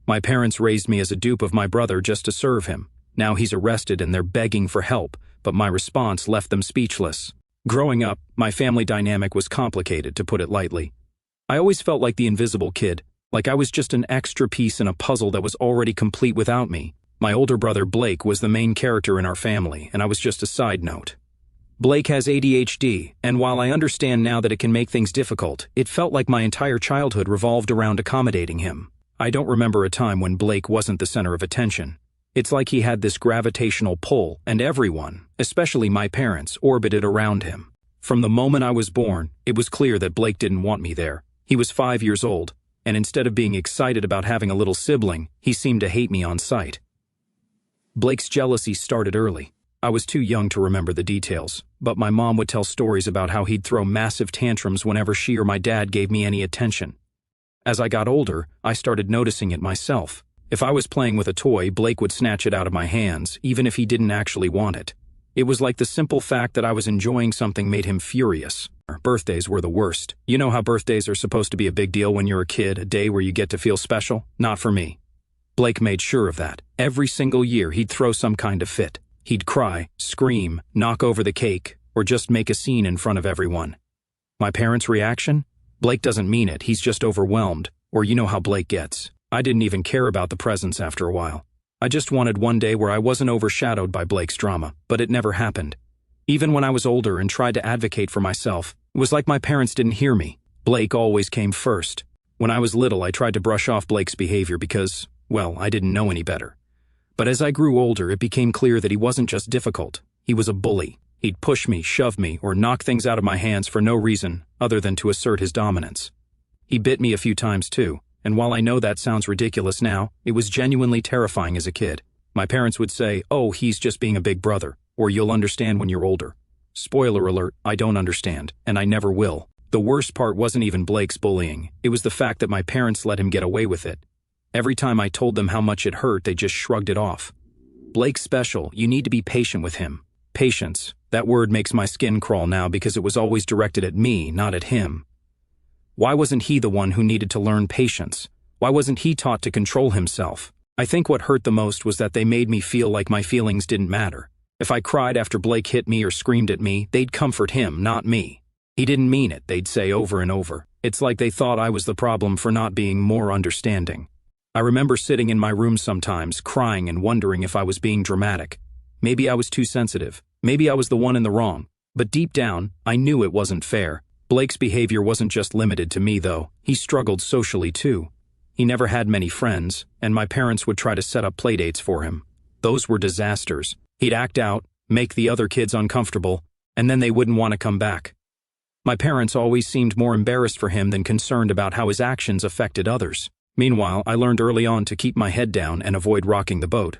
My parents raised me as a dupe of my brother just to serve him. Now he's arrested and they're begging for help, but my response left them speechless. Growing up, my family dynamic was complicated, to put it lightly. I always felt like the invisible kid, like I was just an extra piece in a puzzle that was already complete without me. My older brother Blake was the main character in our family, and I was just a side note. Blake has ADHD, and while I understand now that it can make things difficult, it felt like my entire childhood revolved around accommodating him. I don't remember a time when Blake wasn't the center of attention. It's like he had this gravitational pull, and everyone, especially my parents, orbited around him. From the moment I was born, it was clear that Blake didn't want me there. He was 5 years old, and instead of being excited about having a little sibling, he seemed to hate me on sight. Blake's jealousy started early. I was too young to remember the details, but my mom would tell stories about how he'd throw massive tantrums whenever she or my dad gave me any attention. As I got older, I started noticing it myself. If I was playing with a toy, Blake would snatch it out of my hands, even if he didn't actually want it. It was like the simple fact that I was enjoying something made him furious. Birthdays were the worst. You know how birthdays are supposed to be a big deal when you're a kid, a day where you get to feel special? Not for me. Blake made sure of that. Every single year, he'd throw some kind of fit. He'd cry, scream, knock over the cake, or just make a scene in front of everyone. My parents' reaction? Blake doesn't mean it, he's just overwhelmed, or you know how Blake gets. I didn't even care about the presents after a while. I just wanted one day where I wasn't overshadowed by Blake's drama, but it never happened. Even when I was older and tried to advocate for myself, it was like my parents didn't hear me. Blake always came first. When I was little, I tried to brush off Blake's behavior because, well, I didn't know any better. But as I grew older, it became clear that he wasn't just difficult. He was a bully. He'd push me, shove me, or knock things out of my hands for no reason other than to assert his dominance. He bit me a few times too, and while I know that sounds ridiculous now, it was genuinely terrifying as a kid. My parents would say, "Oh, he's just being a big brother," or "You'll understand when you're older." Spoiler alert, I don't understand, and I never will. The worst part wasn't even Blake's bullying. It was the fact that my parents let him get away with it. Every time I told them how much it hurt, they just shrugged it off. "Blake's special, you need to be patient with him." Patience, that word makes my skin crawl now because it was always directed at me, not at him. Why wasn't he the one who needed to learn patience? Why wasn't he taught to control himself? I think what hurt the most was that they made me feel like my feelings didn't matter. If I cried after Blake hit me or screamed at me, they'd comfort him, not me. "He didn't mean it," they'd say over and over. It's like they thought I was the problem for not being more understanding. I remember sitting in my room sometimes, crying and wondering if I was being dramatic. Maybe I was too sensitive. Maybe I was the one in the wrong. But deep down, I knew it wasn't fair. Blake's behavior wasn't just limited to me, though. He struggled socially, too. He never had many friends, and my parents would try to set up playdates for him. Those were disasters. He'd act out, make the other kids uncomfortable, and then they wouldn't want to come back. My parents always seemed more embarrassed for him than concerned about how his actions affected others. Meanwhile, I learned early on to keep my head down and avoid rocking the boat.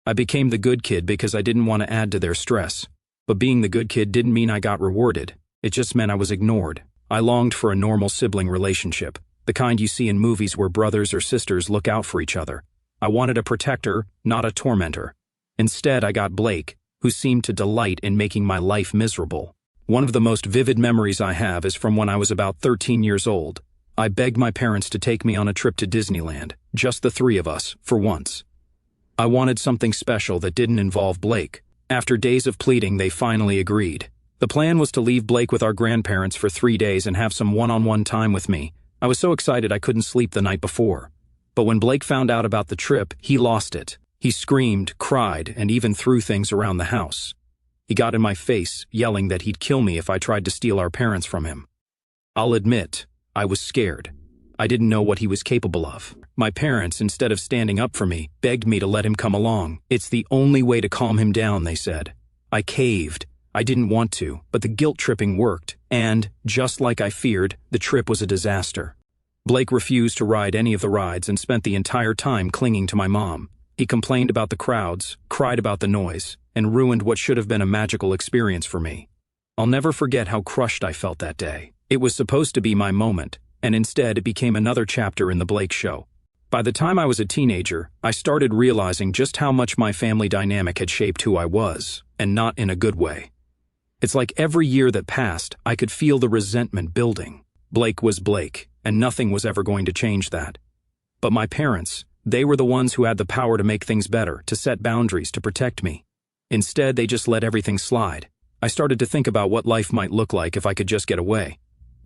I became the good kid because I didn't want to add to their stress. But being the good kid didn't mean I got rewarded. It just meant I was ignored. I longed for a normal sibling relationship, the kind you see in movies where brothers or sisters look out for each other. I wanted a protector, not a tormentor. Instead, I got Blake, who seemed to delight in making my life miserable. One of the most vivid memories I have is from when I was about 13 years old. I begged my parents to take me on a trip to Disneyland, just the three of us, for once. I wanted something special that didn't involve Blake. After days of pleading, they finally agreed. The plan was to leave Blake with our grandparents for 3 days and have some one-on-one time with me. I was so excited I couldn't sleep the night before. But when Blake found out about the trip, he lost it. He screamed, cried, and even threw things around the house. He got in my face, yelling that he'd kill me if I tried to steal our parents from him. I'll admit, I was scared. I didn't know what he was capable of. My parents, instead of standing up for me, begged me to let him come along. It's the only way to calm him down, they said. I caved. I didn't want to, but the guilt-tripping worked, and, just like I feared, the trip was a disaster. Blake refused to ride any of the rides and spent the entire time clinging to my mom. He complained about the crowds, cried about the noise, and ruined what should have been a magical experience for me. I'll never forget how crushed I felt that day. It was supposed to be my moment, and instead it became another chapter in the Blake show. By the time I was a teenager, I started realizing just how much my family dynamic had shaped who I was, and not in a good way. It's like every year that passed, I could feel the resentment building. Blake was Blake, and nothing was ever going to change that. But my parents, They were the ones who had the power to make things better, to set boundaries, to protect me. Instead, they just let everything slide. I started to think about what life might look like if I could just get away.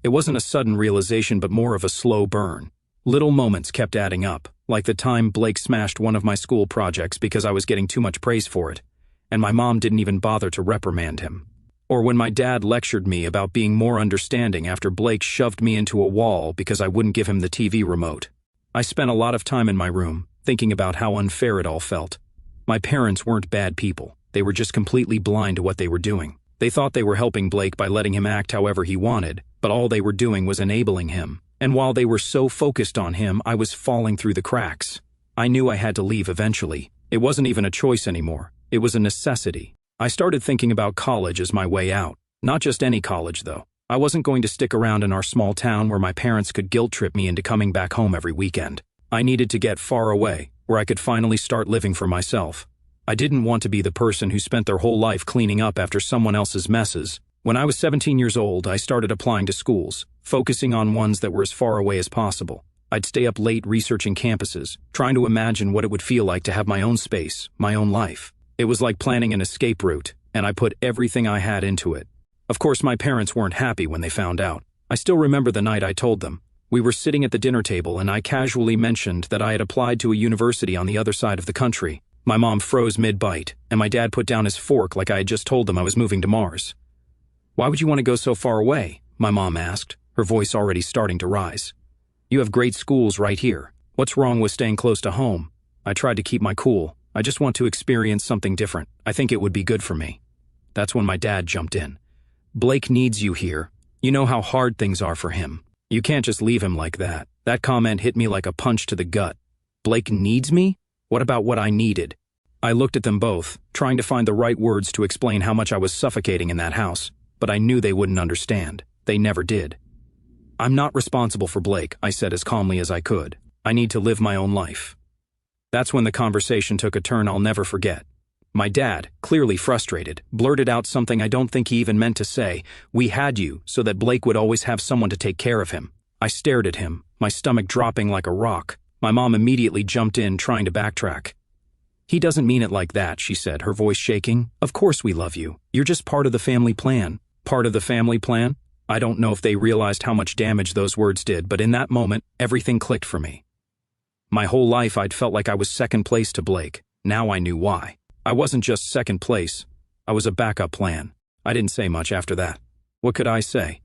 It wasn't a sudden realization, but more of a slow burn. Little moments kept adding up, like the time Blake smashed one of my school projects because I was getting too much praise for it, and my mom didn't even bother to reprimand him. Or when my dad lectured me about being more understanding after Blake shoved me into a wall because I wouldn't give him the TV remote. I spent a lot of time in my room, thinking about how unfair it all felt. My parents weren't bad people. They were just completely blind to what they were doing. They thought they were helping Blake by letting him act however he wanted, but all they were doing was enabling him. And while they were so focused on him, I was falling through the cracks. I knew I had to leave eventually. It wasn't even a choice anymore. It was a necessity. I started thinking about college as my way out. Not just any college, though. I wasn't going to stick around in our small town where my parents could guilt-trip me into coming back home every weekend. I needed to get far away, where I could finally start living for myself. I didn't want to be the person who spent their whole life cleaning up after someone else's messes. When I was 17 years old, I started applying to schools, focusing on ones that were as far away as possible. I'd stay up late researching campuses, trying to imagine what it would feel like to have my own space, my own life. It was like planning an escape route, and I put everything I had into it. Of course, my parents weren't happy when they found out. I still remember the night I told them. We were sitting at the dinner table, and I casually mentioned that I had applied to a university on the other side of the country. My mom froze mid-bite, and my dad put down his fork like I had just told them I was moving to Mars. "Why would you want to go so far away?" my mom asked, her voice already starting to rise. "You have great schools right here. What's wrong with staying close to home?" I tried to keep my cool. "I just want to experience something different. I think it would be good for me." That's when my dad jumped in. "Blake needs you here. You know how hard things are for him. You can't just leave him like that." That comment hit me like a punch to the gut. Blake needs me? What about what I needed? I looked at them both, trying to find the right words to explain how much I was suffocating in that house, but I knew they wouldn't understand. They never did. "I'm not responsible for Blake," I said as calmly as I could. "I need to live my own life." That's when the conversation took a turn I'll never forget. My dad, clearly frustrated, blurted out something I don't think he even meant to say. "We had you so that Blake would always have someone to take care of him." I stared at him, my stomach dropping like a rock. My mom immediately jumped in, trying to backtrack. "He doesn't mean it like that," she said, her voice shaking. "Of course we love you. You're just part of the family plan." Part of the family plan? I don't know if they realized how much damage those words did, but in that moment, everything clicked for me. My whole life I'd felt like I was second place to Blake. Now I knew why. I wasn't just second place. I was a backup plan. I didn't say much after that. What could I say?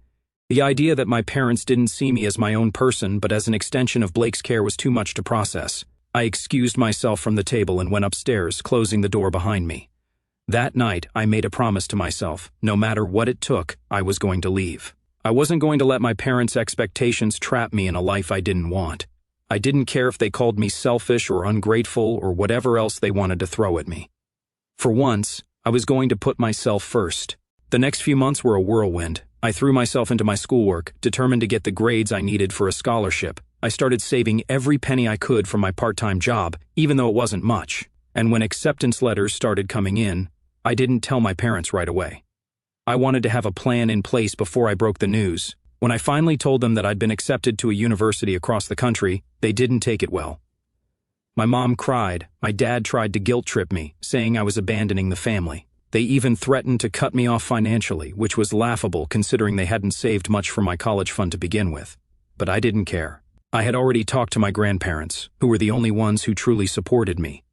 The idea that my parents didn't see me as my own person but as an extension of Blake's care was too much to process. I excused myself from the table and went upstairs, closing the door behind me. That night, I made a promise to myself. No matter what it took, I was going to leave. I wasn't going to let my parents' expectations trap me in a life I didn't want. I didn't care if they called me selfish or ungrateful or whatever else they wanted to throw at me. For once, I was going to put myself first. The next few months were a whirlwind. I threw myself into my schoolwork, determined to get the grades I needed for a scholarship. I started saving every penny I could from my part-time job, even though it wasn't much. And when acceptance letters started coming in, I didn't tell my parents right away. I wanted to have a plan in place before I broke the news. When I finally told them that I'd been accepted to a university across the country, they didn't take it well. My mom cried. My dad tried to guilt-trip me, saying I was abandoning the family. They even threatened to cut me off financially, which was laughable considering they hadn't saved much from my college fund to begin with. But I didn't care. I had already talked to my grandparents, who were the only ones who truly supported me.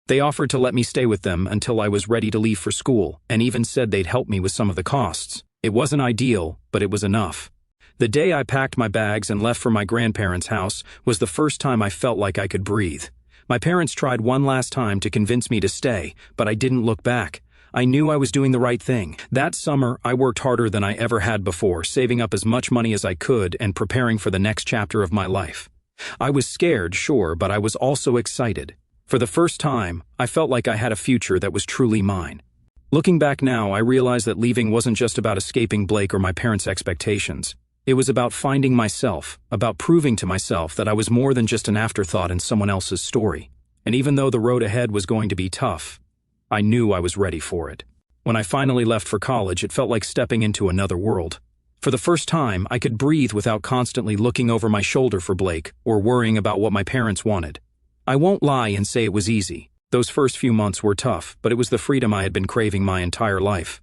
They offered to let me stay with them until I was ready to leave for school, and even said they'd help me with some of the costs. It wasn't ideal, but it was enough. The day I packed my bags and left for my grandparents' house was the first time I felt like I could breathe. My parents tried one last time to convince me to stay, but I didn't look back. I knew I was doing the right thing. That summer, I worked harder than I ever had before, saving up as much money as I could and preparing for the next chapter of my life. I was scared, sure, but I was also excited. For the first time, I felt like I had a future that was truly mine. Looking back now, I realize that leaving wasn't just about escaping Blake or my parents' expectations. It was about finding myself, about proving to myself that I was more than just an afterthought in someone else's story. And even though the road ahead was going to be tough, I knew I was ready for it. When I finally left for college, it felt like stepping into another world. For the first time, I could breathe without constantly looking over my shoulder for Blake or worrying about what my parents wanted. I won't lie and say it was easy. Those first few months were tough, but it was the freedom I had been craving my entire life.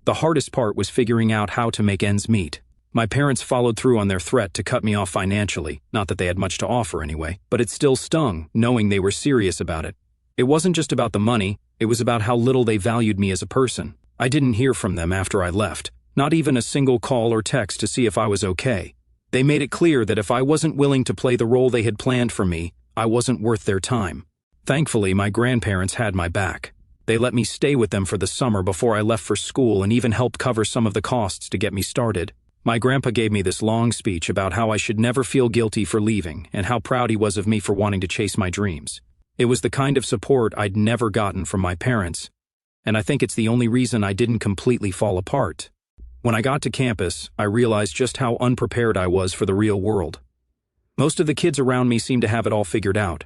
The hardest part was figuring out how to make ends meet. My parents followed through on their threat to cut me off financially, not that they had much to offer anyway, but it still stung, knowing they were serious about it. It wasn't just about the money, it was about how little they valued me as a person. I didn't hear from them after I left, not even a single call or text to see if I was okay. They made it clear that if I wasn't willing to play the role they had planned for me, I wasn't worth their time. Thankfully, my grandparents had my back. They let me stay with them for the summer before I left for school and even helped cover some of the costs to get me started. My grandpa gave me this long speech about how I should never feel guilty for leaving and how proud he was of me for wanting to chase my dreams. It was the kind of support I'd never gotten from my parents, and I think it's the only reason I didn't completely fall apart. When I got to campus, I realized just how unprepared I was for the real world. Most of the kids around me seemed to have it all figured out.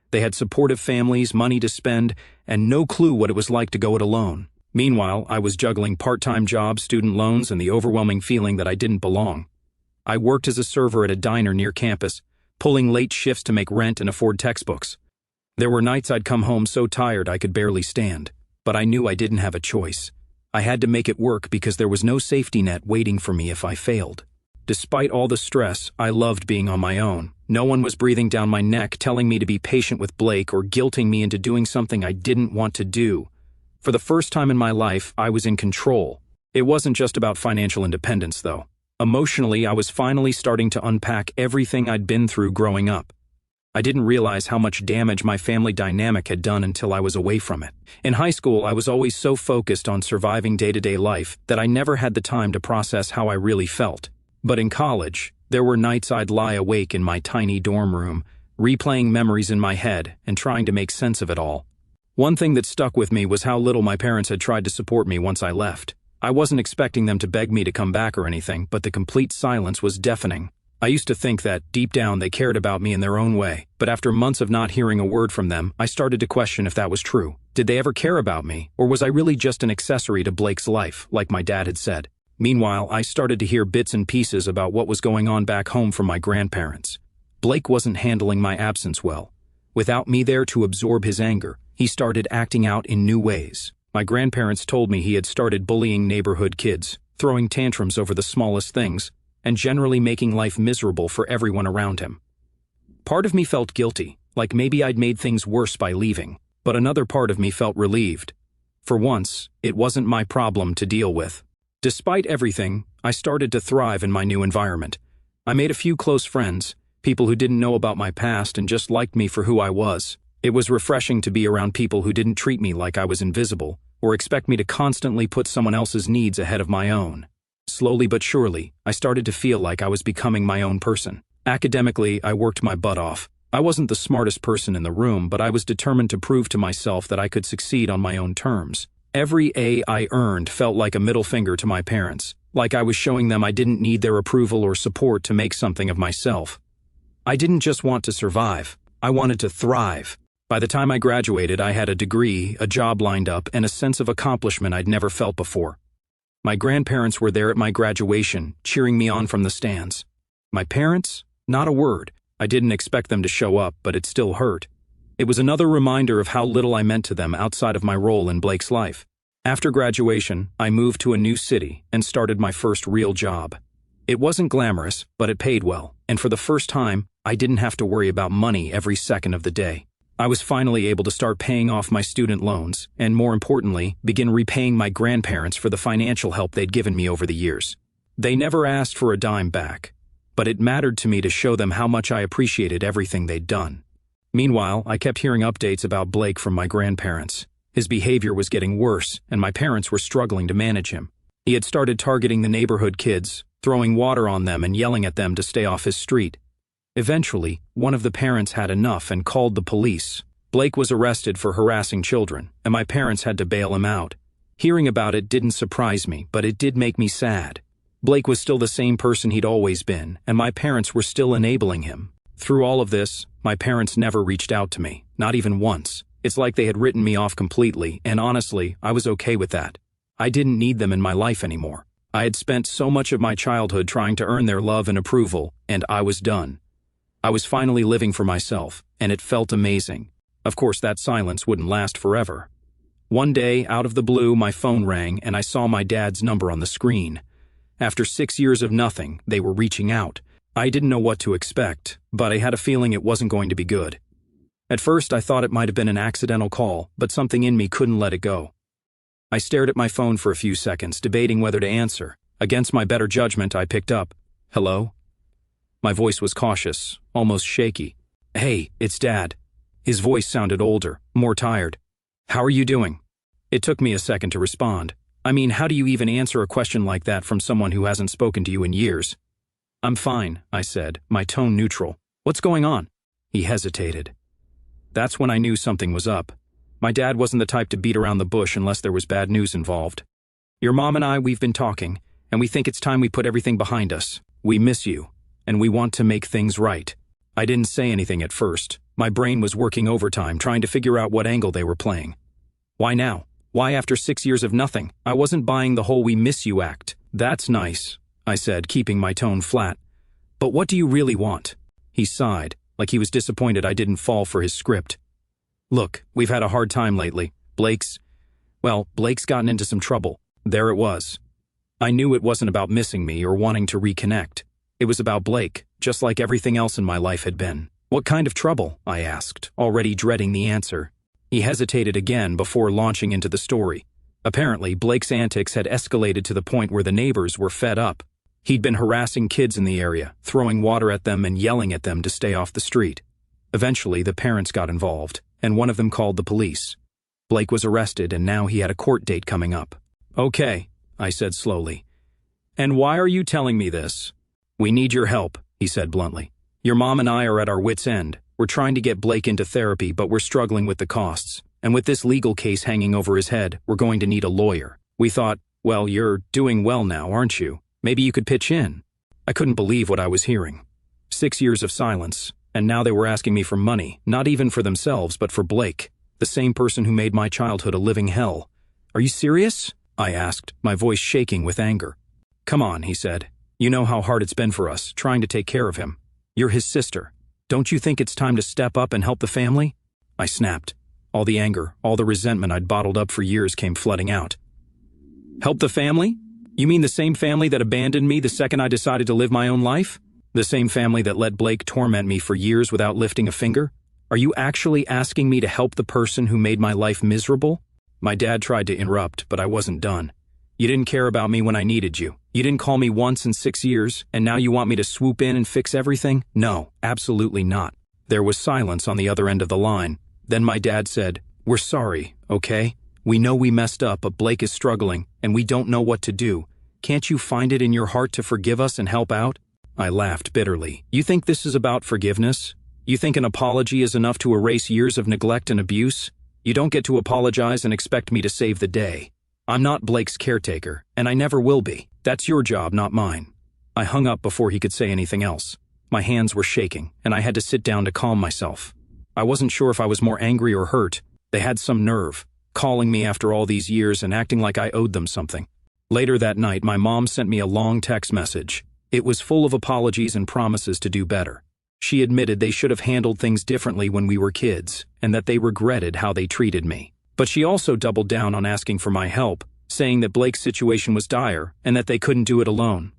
They had supportive families, money to spend, and no clue what it was like to go it alone. Meanwhile, I was juggling part-time jobs, student loans, and the overwhelming feeling that I didn't belong. I worked as a server at a diner near campus, pulling late shifts to make rent and afford textbooks. There were nights I'd come home so tired I could barely stand, but I knew I didn't have a choice. I had to make it work because there was no safety net waiting for me if I failed. Despite all the stress, I loved being on my own. No one was breathing down my neck telling me to be patient with Blake or guilting me into doing something I didn't want to do. For the first time in my life, I was in control. It wasn't just about financial independence, though. Emotionally, I was finally starting to unpack everything I'd been through growing up. I didn't realize how much damage my family dynamic had done until I was away from it. In high school, I was always so focused on surviving day-to-day life that I never had the time to process how I really felt. But in college, there were nights I'd lie awake in my tiny dorm room, replaying memories in my head and trying to make sense of it all. One thing that stuck with me was how little my parents had tried to support me once I left. I wasn't expecting them to beg me to come back or anything, but the complete silence was deafening. I used to think that, deep down, they cared about me in their own way, but after months of not hearing a word from them, I started to question if that was true. Did they ever care about me, or was I really just an accessory to Blake's life, like my dad had said? Meanwhile, I started to hear bits and pieces about what was going on back home from my grandparents. Blake wasn't handling my absence well. Without me there to absorb his anger, he started acting out in new ways. My grandparents told me he had started bullying neighborhood kids, throwing tantrums over the smallest things, and generally making life miserable for everyone around him. Part of me felt guilty, like maybe I'd made things worse by leaving, but another part of me felt relieved. For once, it wasn't my problem to deal with. Despite everything, I started to thrive in my new environment. I made a few close friends, people who didn't know about my past and just liked me for who I was. It was refreshing to be around people who didn't treat me like I was invisible or expect me to constantly put someone else's needs ahead of my own. Slowly but surely, I started to feel like I was becoming my own person. Academically, I worked my butt off. I wasn't the smartest person in the room, but I was determined to prove to myself that I could succeed on my own terms. Every A I earned felt like a middle finger to my parents, like I was showing them I didn't need their approval or support to make something of myself. I didn't just want to survive, I wanted to thrive. By the time I graduated, I had a degree, a job lined up, and a sense of accomplishment I'd never felt before. My grandparents were there at my graduation, cheering me on from the stands. My parents? Not a word. I didn't expect them to show up, but it still hurt. It was another reminder of how little I meant to them outside of my role in Blake's life. After graduation, I moved to a new city and started my first real job. It wasn't glamorous, but it paid well, and for the first time, I didn't have to worry about money every second of the day. I was finally able to start paying off my student loans, and more importantly, begin repaying my grandparents for the financial help they'd given me over the years. They never asked for a dime back, but it mattered to me to show them how much I appreciated everything they'd done. Meanwhile, I kept hearing updates about Blake from my grandparents. His behavior was getting worse, and my parents were struggling to manage him. He had started targeting the neighborhood kids, throwing water on them and yelling at them to stay off his street. Eventually, one of the parents had enough and called the police. Blake was arrested for harassing children, and my parents had to bail him out. Hearing about it didn't surprise me, but it did make me sad. Blake was still the same person he'd always been, and my parents were still enabling him. Through all of this, my parents never reached out to me, not even once. It's like they had written me off completely, and honestly, I was okay with that. I didn't need them in my life anymore. I had spent so much of my childhood trying to earn their love and approval, and I was done. I was finally living for myself, and it felt amazing. Of course, that silence wouldn't last forever. One day, out of the blue, my phone rang and I saw my dad's number on the screen. After 6 years of nothing, they were reaching out. I didn't know what to expect, but I had a feeling it wasn't going to be good. At first, I thought it might have been an accidental call, but something in me couldn't let it go. I stared at my phone for a few seconds, debating whether to answer. Against my better judgment, I picked up. "Hello?" My voice was cautious, almost shaky. "Hey, it's Dad." His voice sounded older, more tired. "How are you doing?" It took me a second to respond. I mean, how do you even answer a question like that from someone who hasn't spoken to you in years? "I'm fine," I said, my tone neutral. "What's going on?" He hesitated. That's when I knew something was up. My dad wasn't the type to beat around the bush unless there was bad news involved. "Your mom and we've been talking, and we think it's time we put everything behind us. We miss you, and we want to make things right." I didn't say anything at first. My brain was working overtime, trying to figure out what angle they were playing. Why now? Why after 6 years of nothing? I wasn't buying the whole "we miss you" act. "That's nice," I said, keeping my tone flat. "But what do you really want?" He sighed, like he was disappointed I didn't fall for his script. "Look, we've had a hard time lately. Blake's gotten into some trouble." There it was. I knew it wasn't about missing me or wanting to reconnect. It was about Blake, just like everything else in my life had been. "What kind of trouble?" I asked, already dreading the answer. He hesitated again before launching into the story. Apparently, Blake's antics had escalated to the point where the neighbors were fed up. He'd been harassing kids in the area, throwing water at them and yelling at them to stay off the street. Eventually, the parents got involved, and one of them called the police. Blake was arrested, and now he had a court date coming up. "Okay," I said slowly. "And why are you telling me this?" "We need your help," he said bluntly. "Your mom and I are at our wits' end. We're trying to get Blake into therapy, but we're struggling with the costs. And with this legal case hanging over his head, we're going to need a lawyer. We thought, well, you're doing well now, aren't you? Maybe you could pitch in." I couldn't believe what I was hearing. 6 years of silence, and now they were asking me for money, not even for themselves, but for Blake, the same person who made my childhood a living hell. "Are you serious?" I asked, my voice shaking with anger. "Come on," he said. "You know how hard it's been for us, trying to take care of him. You're his sister. Don't you think it's time to step up and help the family?" I snapped. All the anger, all the resentment I'd bottled up for years came flooding out. "Help the family? You mean the same family that abandoned me the second I decided to live my own life? The same family that let Blake torment me for years without lifting a finger? Are you actually asking me to help the person who made my life miserable?" My dad tried to interrupt, but I wasn't done. "You didn't care about me when I needed you. You didn't call me once in 6 years, and now you want me to swoop in and fix everything? No, absolutely not." There was silence on the other end of the line. Then my dad said, "We're sorry, okay? We know we messed up, but Blake is struggling, and we don't know what to do. Can't you find it in your heart to forgive us and help out?" I laughed bitterly. "You think this is about forgiveness? You think an apology is enough to erase years of neglect and abuse? You don't get to apologize and expect me to save the day. I'm not Blake's caretaker, and I never will be. That's your job, not mine." I hung up before he could say anything else. My hands were shaking, and I had to sit down to calm myself. I wasn't sure if I was more angry or hurt. They had some nerve, calling me after all these years and acting like I owed them something. Later that night, my mom sent me a long text message. It was full of apologies and promises to do better. She admitted they should have handled things differently when we were kids, and that they regretted how they treated me. But she also doubled down on asking for my help, saying that Blake's situation was dire and that they couldn't do it alone.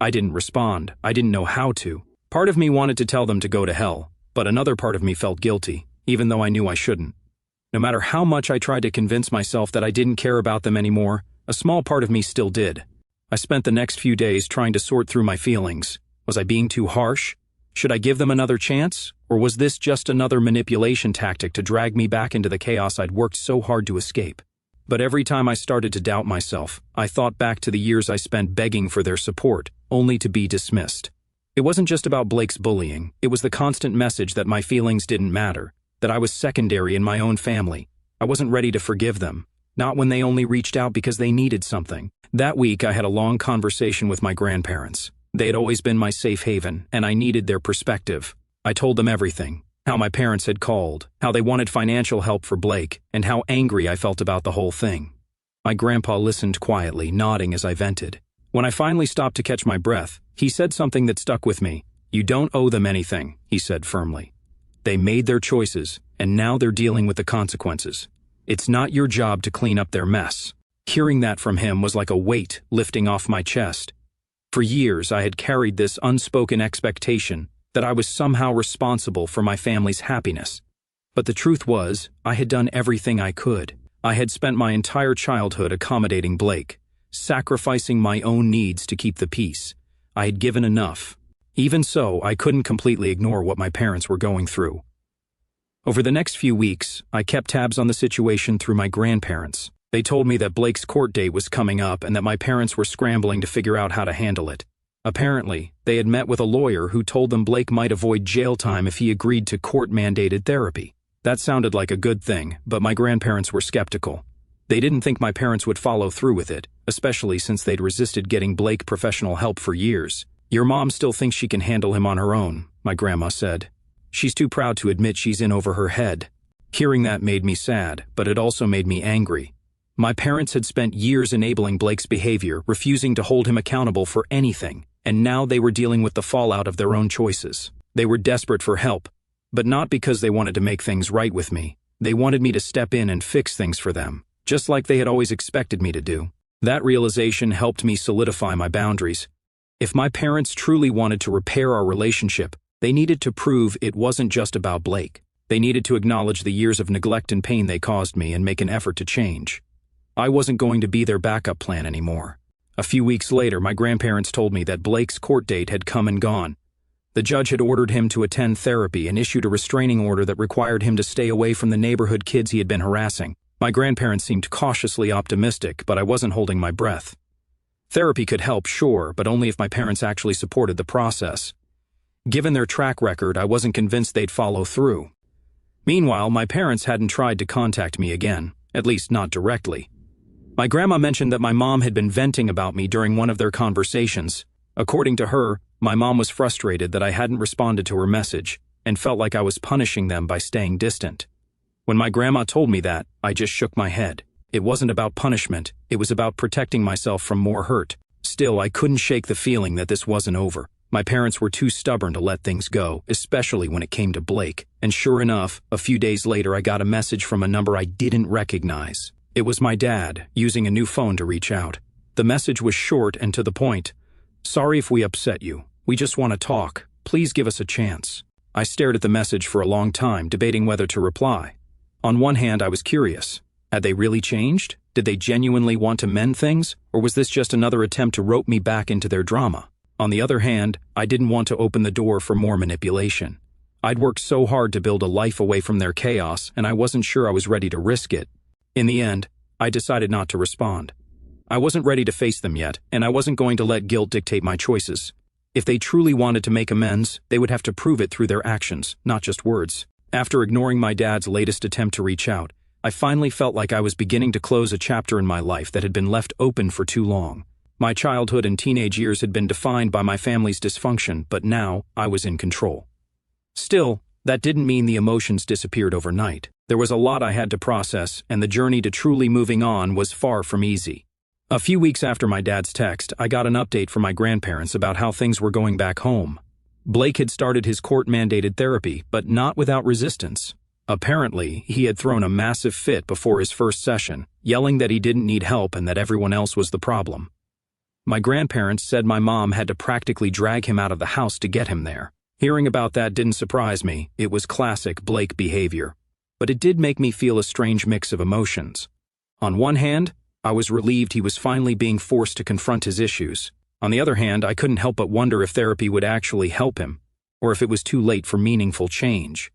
I didn't respond. I didn't know how to. Part of me wanted to tell them to go to hell, but another part of me felt guilty, even though I knew I shouldn't. No matter how much I tried to convince myself that I didn't care about them anymore, a small part of me still did. I spent the next few days trying to sort through my feelings. Was I being too harsh? Should I give them another chance? Or was this just another manipulation tactic to drag me back into the chaos I'd worked so hard to escape? But every time I started to doubt myself, I thought back to the years I spent begging for their support, only to be dismissed. It wasn't just about Blake's bullying. It was the constant message that my feelings didn't matter, that I was secondary in my own family. I wasn't ready to forgive them, not when they only reached out because they needed something. That week, I had a long conversation with my grandparents. They had always been my safe haven, and I needed their perspective. I told them everything, how my parents had called, how they wanted financial help for Blake, and how angry I felt about the whole thing. My grandpa listened quietly, nodding as I vented. When I finally stopped to catch my breath, he said something that stuck with me. "You don't owe them anything," he said firmly. "They made their choices, and now they're dealing with the consequences. It's not your job to clean up their mess." Hearing that from him was like a weight lifting off my chest. For years, I had carried this unspoken expectation that I was somehow responsible for my family's happiness. But the truth was, I had done everything I could. I had spent my entire childhood accommodating Blake, sacrificing my own needs to keep the peace. I had given enough. Even so, I couldn't completely ignore what my parents were going through. Over the next few weeks, I kept tabs on the situation through my grandparents. They told me that Blake's court date was coming up and that my parents were scrambling to figure out how to handle it. Apparently, they had met with a lawyer who told them Blake might avoid jail time if he agreed to court-mandated therapy. That sounded like a good thing, but my grandparents were skeptical. They didn't think my parents would follow through with it, especially since they'd resisted getting Blake professional help for years. "Your mom still thinks she can handle him on her own," my grandma said. "She's too proud to admit she's in over her head." Hearing that made me sad, but it also made me angry. My parents had spent years enabling Blake's behavior, refusing to hold him accountable for anything, and now they were dealing with the fallout of their own choices. They were desperate for help, but not because they wanted to make things right with me. They wanted me to step in and fix things for them, just like they had always expected me to do. That realization helped me solidify my boundaries. If my parents truly wanted to repair our relationship, they needed to prove it wasn't just about Blake. They needed to acknowledge the years of neglect and pain they caused me and make an effort to change. I wasn't going to be their backup plan anymore. A few weeks later, my grandparents told me that Blake's court date had come and gone. The judge had ordered him to attend therapy and issued a restraining order that required him to stay away from the neighborhood kids he had been harassing. My grandparents seemed cautiously optimistic, but I wasn't holding my breath. Therapy could help, sure, but only if my parents actually supported the process. Given their track record, I wasn't convinced they'd follow through. Meanwhile, my parents hadn't tried to contact me again, at least not directly. My grandma mentioned that my mom had been venting about me during one of their conversations. According to her, my mom was frustrated that I hadn't responded to her message and felt like I was punishing them by staying distant. When my grandma told me that, I just shook my head. It wasn't about punishment, it was about protecting myself from more hurt. Still, I couldn't shake the feeling that this wasn't over. My parents were too stubborn to let things go, especially when it came to Blake. And sure enough, a few days later I got a message from a number I didn't recognize. It was my dad, using a new phone to reach out. The message was short and to the point. "Sorry if we upset you. We just want to talk. Please give us a chance." I stared at the message for a long time, debating whether to reply. On one hand, I was curious. Had they really changed? Did they genuinely want to mend things? Or was this just another attempt to rope me back into their drama? On the other hand, I didn't want to open the door for more manipulation. I'd worked so hard to build a life away from their chaos, and I wasn't sure I was ready to risk it. In the end, I decided not to respond. I wasn't ready to face them yet, and I wasn't going to let guilt dictate my choices. If they truly wanted to make amends, they would have to prove it through their actions, not just words. After ignoring my dad's latest attempt to reach out, I finally felt like I was beginning to close a chapter in my life that had been left open for too long. My childhood and teenage years had been defined by my family's dysfunction, but now I was in control. Still, that didn't mean the emotions disappeared overnight. There was a lot I had to process, and the journey to truly moving on was far from easy. A few weeks after my dad's text, I got an update from my grandparents about how things were going back home. Blake had started his court-mandated therapy, but not without resistance. Apparently, he had thrown a massive fit before his first session, yelling that he didn't need help and that everyone else was the problem. My grandparents said my mom had to practically drag him out of the house to get him there. Hearing about that didn't surprise me. It was classic Blake behavior. But it did make me feel a strange mix of emotions. On one hand, I was relieved he was finally being forced to confront his issues. On the other hand, I couldn't help but wonder if therapy would actually help him, or if it was too late for meaningful change.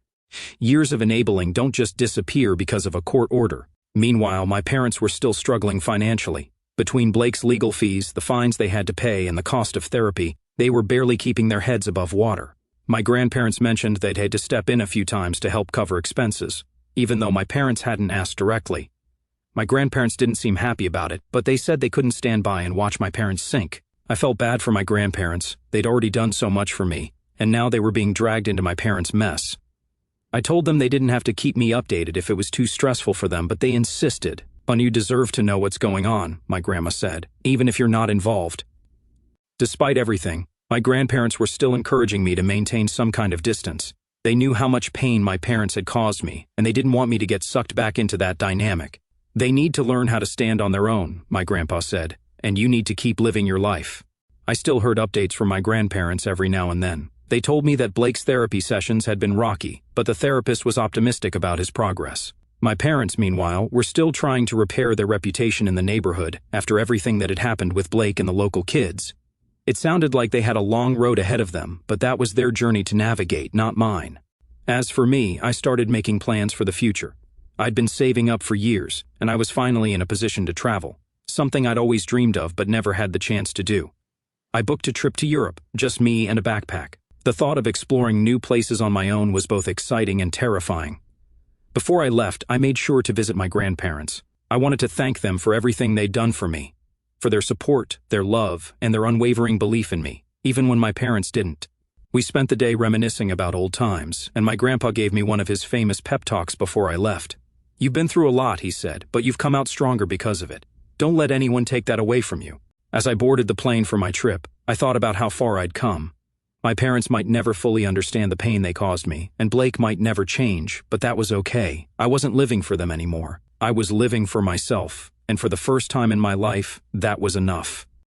Years of enabling don't just disappear because of a court order. Meanwhile, my parents were still struggling financially. Between Blake's legal fees, the fines they had to pay, and the cost of therapy, they were barely keeping their heads above water. My grandparents mentioned they'd had to step in a few times to help cover expenses, even though my parents hadn't asked directly. My grandparents didn't seem happy about it, but they said they couldn't stand by and watch my parents sink. I felt bad for my grandparents. They'd already done so much for me, and now they were being dragged into my parents' mess. I told them they didn't have to keep me updated if it was too stressful for them, but they insisted. "But you deserve to know what's going on," my grandma said, "even if you're not involved." Despite everything, My grandparents were still encouraging me to maintain some kind of distance. They knew how much pain my parents had caused me, and they didn't want me to get sucked back into that dynamic. They need to learn how to stand on their own, my grandpa said, and you need to keep living your life. I still heard updates from my grandparents every now and then. They told me that Blake's therapy sessions had been rocky, but the therapist was optimistic about his progress. My parents, meanwhile, were still trying to repair their reputation in the neighborhood after everything that had happened with Blake and the local kids. It sounded like they had a long road ahead of them, but that was their journey to navigate, not mine. As for me, I started making plans for the future. I'd been saving up for years, and I was finally in a position to travel, something I'd always dreamed of but never had the chance to do. I booked a trip to Europe, just me and a backpack. The thought of exploring new places on my own was both exciting and terrifying. Before I left, I made sure to visit my grandparents. I wanted to thank them for everything they'd done for me, for their support, their love, and their unwavering belief in me, even when my parents didn't. We spent the day reminiscing about old times, and my grandpa gave me one of his famous pep talks before I left. "You've been through a lot," he said, "but you've come out stronger because of it. Don't let anyone take that away from you." As I boarded the plane for my trip, I thought about how far I'd come. My parents might never fully understand the pain they caused me, and Blake might never change, but that was okay. I wasn't living for them anymore. I was living for myself, and for the first time in my life, that was enough.